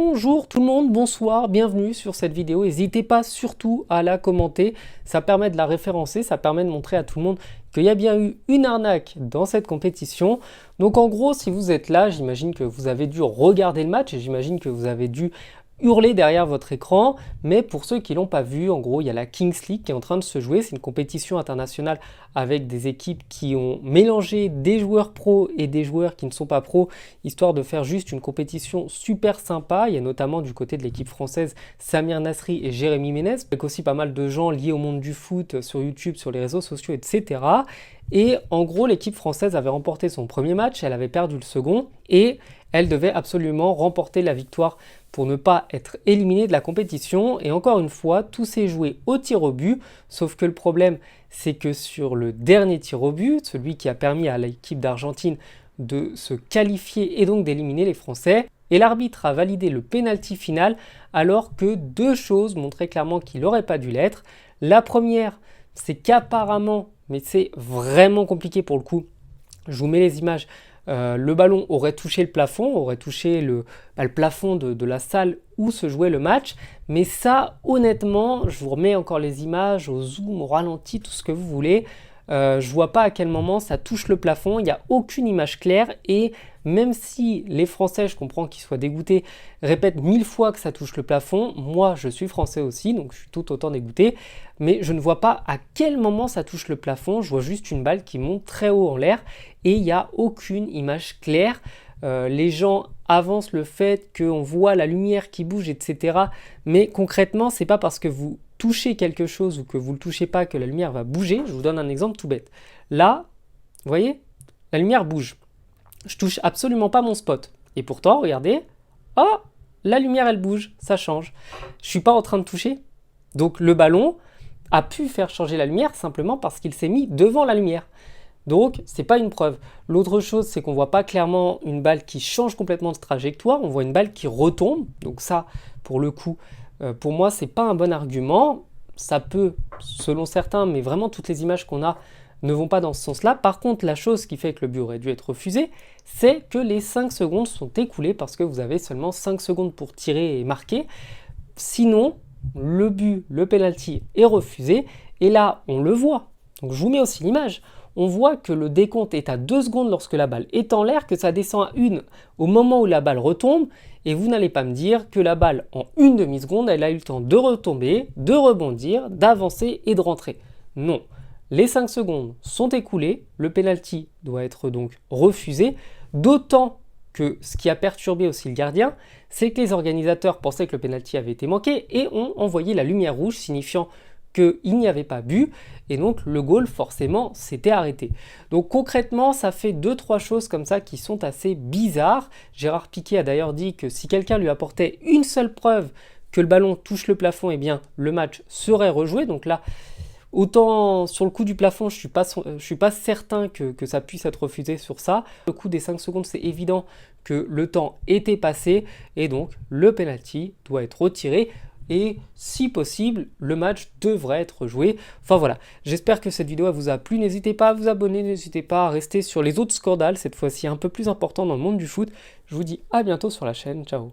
Bonjour tout le monde, bonsoir, bienvenue sur cette vidéo. N'hésitez pas surtout à la commenter, ça permet de la référencer, ça permet de montrer à tout le monde qu'il y a bien eu une arnaque dans cette compétition. Donc en gros, si vous êtes là, j'imagine que vous avez dû regarder le match et j'imagine que vous avez dû hurler derrière votre écran, mais pour ceux qui ne l'ont pas vu, en gros, il y a la Kings League qui est en train de se jouer. C'est une compétition internationale avec des équipes qui ont mélangé des joueurs pros et des joueurs qui ne sont pas pros, histoire de faire juste une compétition super sympa. Il y a notamment du côté de l'équipe française Samir Nasri et Jérémy Ménez, avec aussi pas mal de gens liés au monde du foot sur YouTube, sur les réseaux sociaux, etc. Et en gros, l'équipe française avait remporté son premier match, elle avait perdu le second et elle devait absolument remporter la victoire pour ne pas être éliminée de la compétition. Et encore une fois, tout s'est joué au tir au but, sauf que le problème, c'est que sur le dernier tir au but, celui qui a permis à l'équipe d'Argentine de se qualifier et donc d'éliminer les Français, et l'arbitre a validé le pénalty final alors que deux choses montraient clairement qu'il n'aurait pas dû l'être. La première, c'est qu'apparemment, mais c'est vraiment compliqué pour le coup, je vous mets les images, le ballon aurait touché le plafond, aurait touché le plafond de la salle où se jouait le match. Mais ça, honnêtement, je vous remets encore les images au zoom, au ralenti, tout ce que vous voulez. Je ne vois pas à quel moment ça touche le plafond, il n'y a aucune image claire. Et même si les Français, je comprends qu'ils soient dégoûtés, répètent 1000 fois que ça touche le plafond, moi je suis français aussi, donc je suis tout autant dégoûté. Mais je ne vois pas à quel moment ça touche le plafond, je vois juste une balle qui monte très haut en l'air et il n'y a aucune image claire. Les gens avancent le fait qu'on voit la lumière qui bouge, etc. Mais concrètement, c'est pas parce que vous touchez quelque chose ou que vous ne le touchez pas que la lumière va bouger. Je vous donne un exemple tout bête. Là, vous voyez, la lumière bouge. Je touche absolument pas mon spot. Et pourtant, regardez, oh, la lumière elle bouge, ça change. Je suis pas en train de toucher. Donc le ballon a pu faire changer la lumière simplement parce qu'il s'est mis devant la lumière. Donc, c'est pas une preuve. L'autre chose, c'est qu'on voit pas clairement une balle qui change complètement de trajectoire, on voit une balle qui retombe. Donc ça, pour le coup, pour moi, c'est pas un bon argument. Ça peut, selon certains, mais vraiment toutes les images qu'on a ne vont pas dans ce sens-là. Par contre, la chose qui fait que le but aurait dû être refusé, c'est que les 5 secondes sont écoulées parce que vous avez seulement 5 secondes pour tirer et marquer. Sinon, le but, le penalty est refusé. Et là, on le voit. Donc, je vous mets aussi l'image. On voit que le décompte est à 2 secondes lorsque la balle est en l'air, que ça descend à 1 au moment où la balle retombe. Et vous n'allez pas me dire que la balle, en une demi-seconde, elle a eu le temps de retomber, de rebondir, d'avancer et de rentrer. Non. Les 5 secondes sont écoulées, le penalty doit être donc refusé, d'autant que ce qui a perturbé aussi le gardien, c'est que les organisateurs pensaient que le penalty avait été manqué et ont envoyé la lumière rouge signifiant qu'il n'y avait pas but et donc le goal forcément s'était arrêté. Donc concrètement ça fait 2-3 choses comme ça qui sont assez bizarres. Gérard Piqué a d'ailleurs dit que si quelqu'un lui apportait une seule preuve que le ballon touche le plafond, eh bien le match serait rejoué. Donc là, autant sur le coup du plafond, je suis pas certain que ça puisse être refusé sur ça. Le coup des 5 secondes, c'est évident que le temps était passé et donc le penalty doit être retiré. Et si possible, le match devrait être joué. Enfin voilà, j'espère que cette vidéo vous a plu. N'hésitez pas à vous abonner, n'hésitez pas à rester sur les autres scandales, cette fois-ci un peu plus importants dans le monde du foot. Je vous dis à bientôt sur la chaîne, ciao.